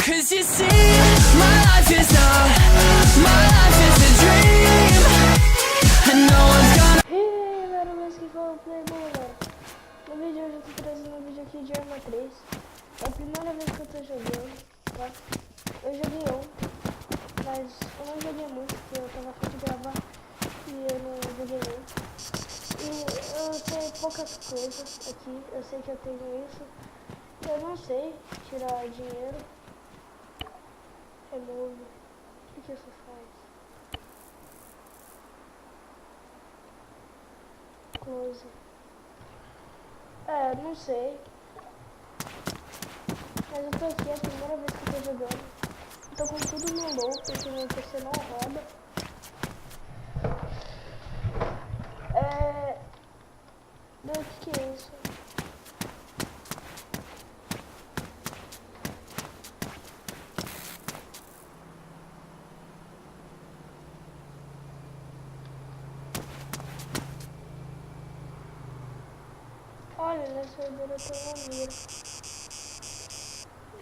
'Cause you see, my life is not, my life is a dream, and no one's gonna. E aí, galera, mas que fala o Playboy, galera. No vídeo de hoje eu tô trazendo um vídeo aqui de Arma 3. É a primeira vez que eu tô jogando, tá? Eu joguei ontem, mas eu não joguei muito, porque eu tava afim de gravar e eu não joguei muito. E eu sei poucas coisas aqui, eu sei que eu tenho isso. Eu não sei tirar dinheiro. Remove. O que isso faz? Close. Não sei. Mas eu tô aqui, é a primeira vez que eu tô jogando. Eu tô com tudo no low, porque meu PC não roda. O que é isso? Olha, nessa servidor tem uma mira.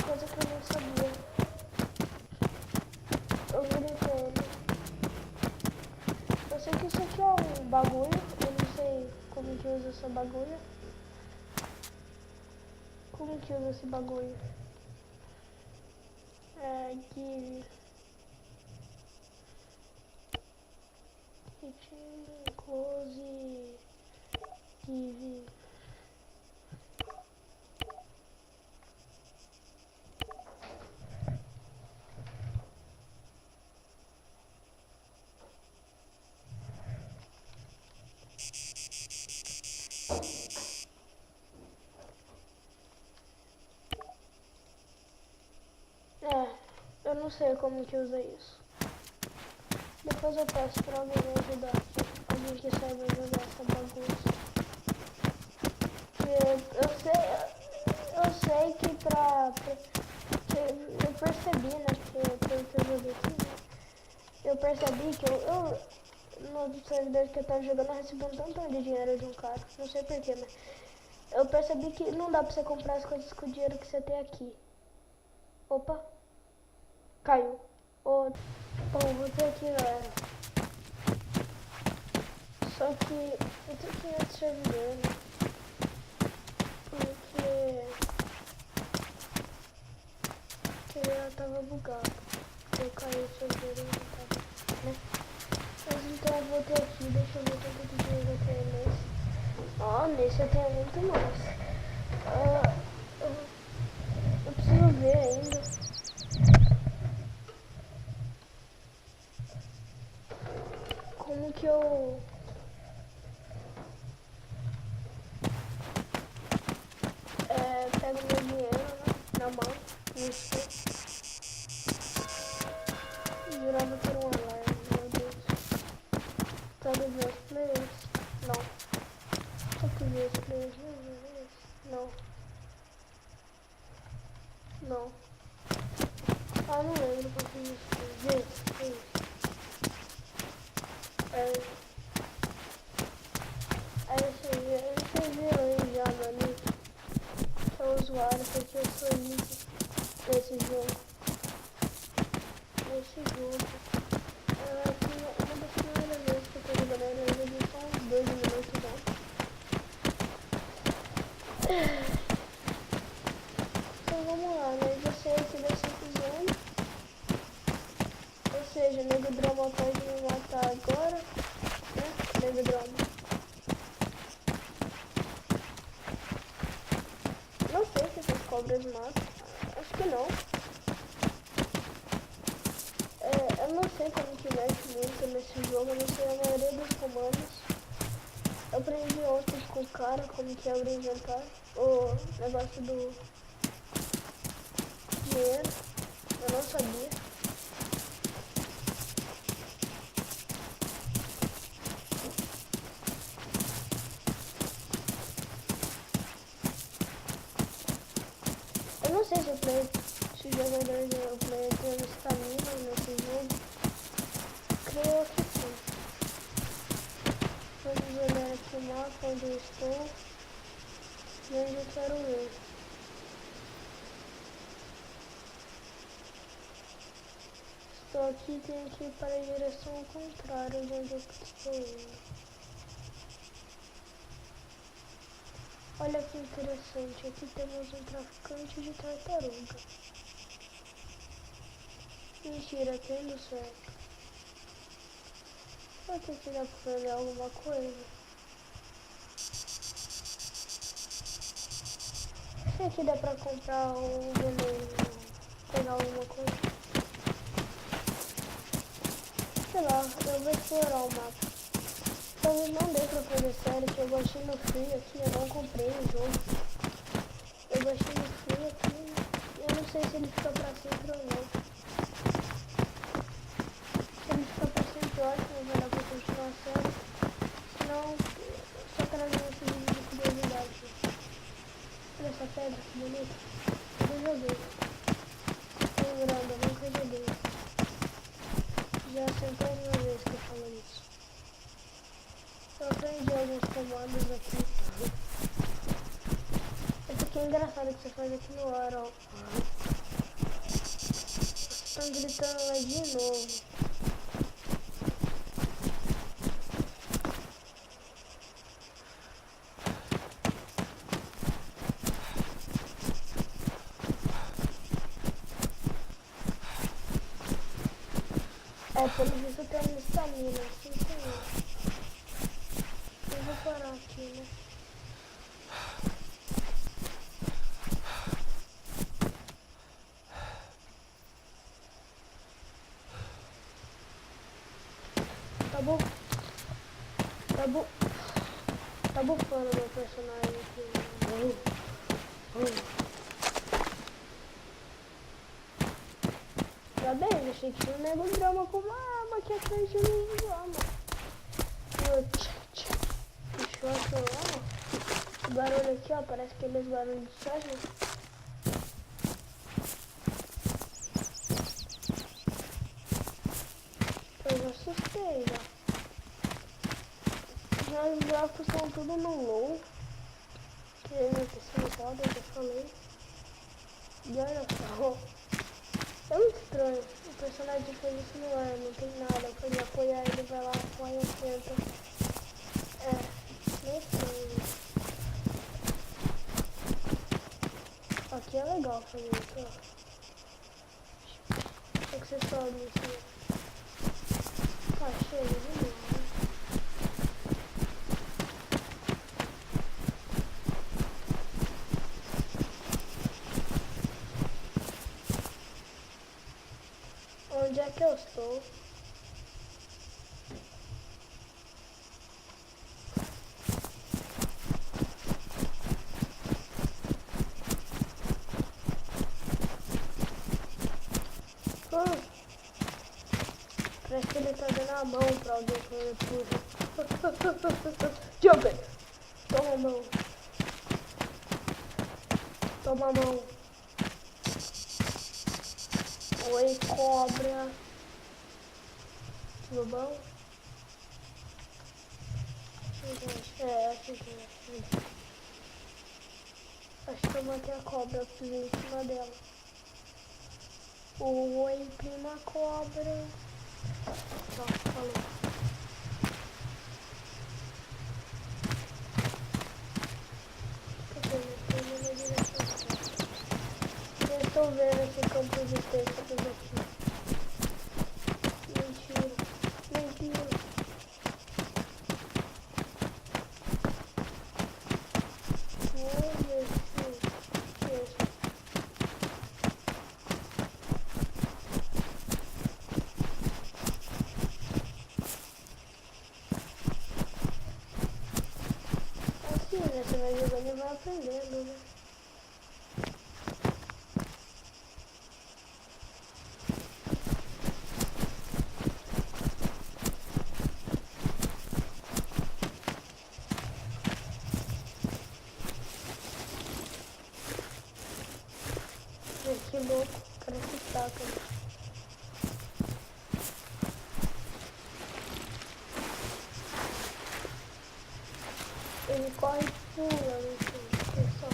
Coisa que eu não sabia. Eu virei pra ele. Eu sei que isso aqui é um bagulho. Eu não sei como que usa essa bagulho. Como que usa esse bagulho? Give. Close. Give. Eu não sei como que usa isso. Depois eu peço pra alguém me ajudar. Alguém que saiba jogar essa bagunça. Eu sei que que eu percebi, né, que eu joguei aqui, né, eu percebi que no servidor que eu tava jogando eu recebi um tantão de dinheiro de um cara, não sei porquê, mas eu percebi que não dá pra você comprar as coisas com o dinheiro que você tem aqui. Opa, caiu. Bom, vou ter aqui, galera. Só que eu tenho que ir outro servidor, né? Porque ela tava bugado. Eu caí o servidor e não tava, né? Mas então eu vou ter aqui, deixa eu ver quanto de dinheiro eu tenho nesse. Nesse eu tenho muito mais. Eu preciso ver ainda. Como que eu... pego meu dinheiro, né, na mão, isso. Jurava por um alarme, meu Deus. Pego ver os players? Não. Só que ver os players, meu Deus. Não. Não. Não lembro qual que é isso. Ver. Vocês viram aí já meu nick? Que é o usuário, porque eu sou nick nesse jogo. Uma das primeiras vezes que eu tô jogando, eu joguei só uns 2 minutos já. Então vamos lá, né? Eu sei que dessa zona. Ou seja, Nego Drama pode me matar agora, né? Nego Drama. Não sei se essas cobras matam. Acho que não. Eu não sei como que mexe muito nesse jogo, eu não sei a maioria dos comandos. Eu aprendi ontem com o cara como que abre o inventário, o negócio do dinheiro, eu não sabia. Eu não sei se o jogador tem estamina nesse jogo. Creio que sim. Vamos olhar aqui o mapa onde eu estou e onde eu quero ir. Só que tem que ir para a direção contrária de onde eu estou indo. Olha que interessante, aqui temos um traficante de tartaruga. Mentira, tendo certo. Será que aqui dá pra fazer alguma coisa? Será que dá pra comprar um veneno? Pegar alguma coisa? Sei lá, eu vou explorar o mapa. Talvez não dê pra fazer sério, que eu baixei no free aqui, eu não comprei o jogo. Eu baixei no free aqui, eu não sei se ele fica pra sempre ou não. Se ele fica pra sempre, ótimo, vai dar pra continuar a série. Senão, só trazer esse vídeo de curiosidade. Olha essa pedra, que bonita. Eu joguei. Lembrando, eu nunca joguei. Já é a centésima vez que eu falo isso. Eu aprendi alguns comandos aqui. Esse aqui é engraçado que você faz aqui no ar, ó. Estão gritando lá de novo. Pelo visto tem estamina, sim senhor. Eu vou parar aqui, né? Tá bufando meu personagem aqui. Tá bem, achei que tinha um nego drama com uma arma aqui atrás de mim, drama. Puxou a celular, o barulho aqui, ó, parece aqueles barulhos de sérgio. Eu já assustei, já. Já os gráficos estão tudo no low. Que é meu PC roda, eu já falei. E olha só. É muito estranho. O personagem fez isso no ar, não tem nada. Pra ele apoiar, ele vai lá, apoia, tenta. É, meio estranho. Aqui é legal fazer isso, ó. É que você sobe assim. Tá, chega, vamos lá. Onde é que eu estou? Parece que ele tá dando a mão pra alguém que ele puxa. Jumper! Toma a mão. Toma a mão. Oi, cobra. Tudo bom? Acho que eu matei a cobra, eu pisei em cima dela. Oi, prima cobra. Ó, falou. Eu estou vendo esse campo de textos aqui. Mentira. Assim, né? Você vai jogando e vai aprendendo, né? Que louco, o cara se taca, né? Ele corre e pula, né? Pessoal.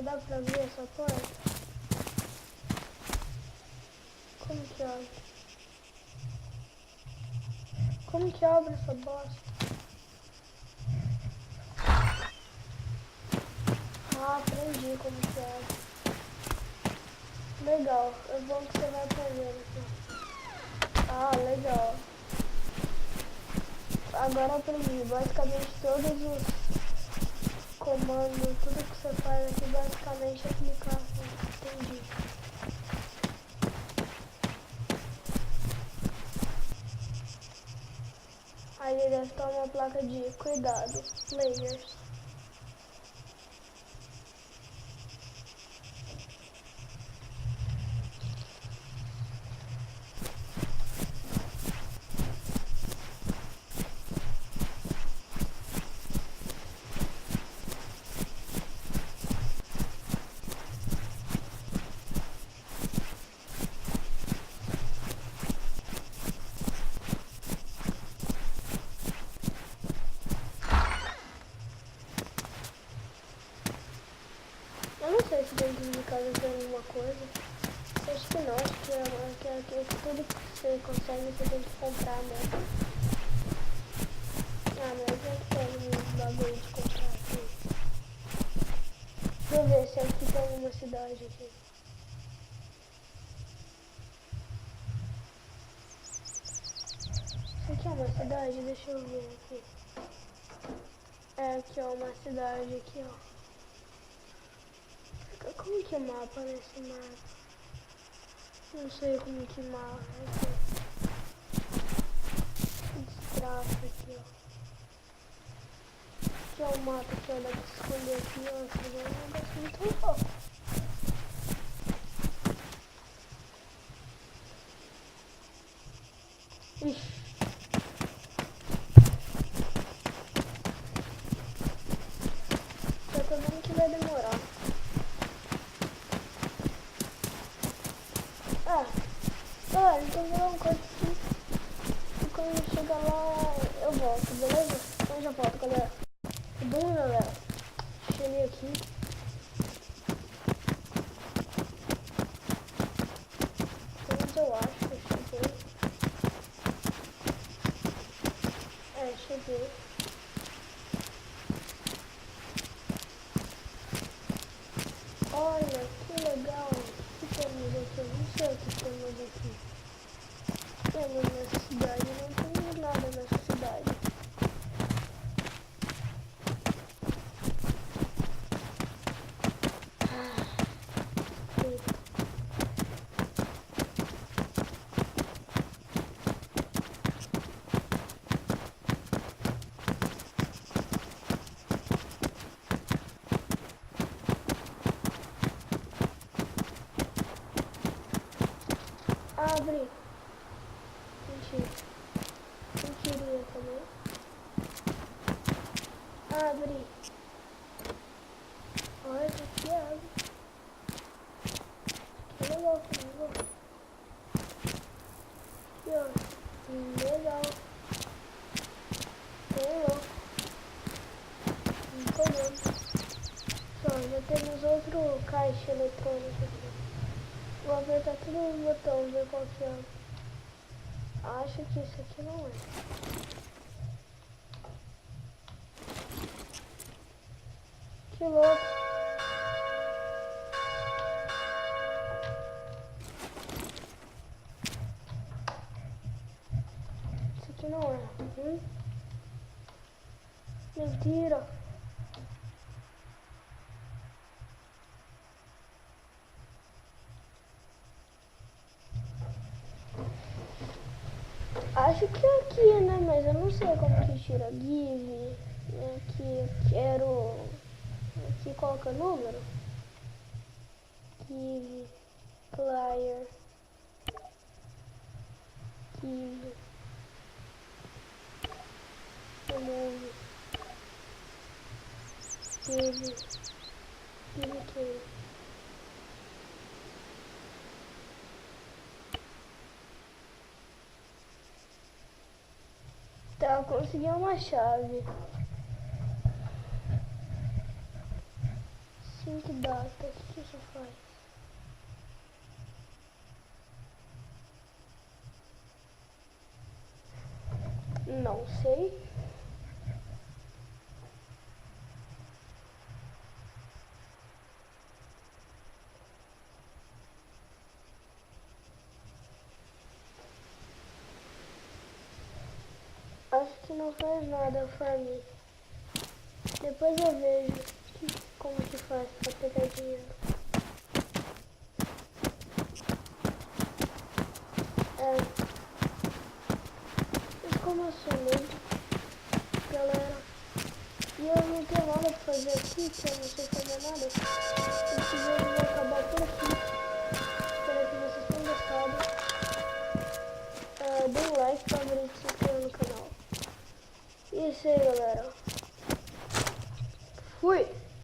dá pra abrir essa porta? Como que abre? Como que abre essa bosta? Ah, aprendi como que abre. Legal, é bom que você vai aprendendo aqui. Ah, legal. Agora aprendi. Basicamente todos os comandos, tudo que você faz aqui basicamente é clicar. Entendi. Aí deve estar uma placa de cuidado, players. Eu não sei se dentro de casa tem alguma coisa. Acho que não, acho que tudo que você consegue você tem que comprar mesmo. Ah, mas eu quero um bagulho de comprar aqui. Deixa eu ver se aqui tem alguma cidade aqui. Isso aqui é uma cidade? Deixa eu ver aqui. É aqui ó, uma cidade aqui ó. Como que é mapa nesse mapa? Não sei como que mapa aqui. Destrafa aqui ó. Aqui é o mapa que dá pra escolher aqui ó. Isso é um negócio muito louco. Ixi. Eu tô vendo que vai demorar. Então vou dar um corte aqui. E quando chegar lá, eu volto, beleza? Então já volto, galera. Bom, galera. Cheguei aqui. Mas eu acho que eu cheguei. Cheguei. Olha, que legal. O que temos aqui? Eu não sei o que temos aqui. Temos nessa cidade, não temos nada nessa cidade. Abre. Mentira. Mentirinha também. Abre. Olha, aqui abre. Que legal, que legal. Aqui, ó. Legal. Legal. Não tô vendo. Só, já temos outro caixa eletrônico aqui. Vou apertar todos os botões, ver qual que é. Acho que isso aqui não é. Que louco. Isso aqui não é. Mentira. Acho que é aqui, né? Mas eu não sei como que tira. Give. Aqui eu quero. Aqui coloca número. Give. Player. Give. Remove. Give. Give aqui. Tá, eu consegui uma chave. Sync datas, o que isso faz? Não sei. Acho que não faz nada pra mim. Depois eu vejo como que faz pra pegar dinheiro. Exclamação mesmo, galera. E eu não tenho nada pra fazer aqui, que eu não sei fazer nada. Esse vídeo vai acabar por aqui. Espero que vocês tenham gostado. Dê um like, favorito e se inscreva no canal. E é isso aí, galera. Fui!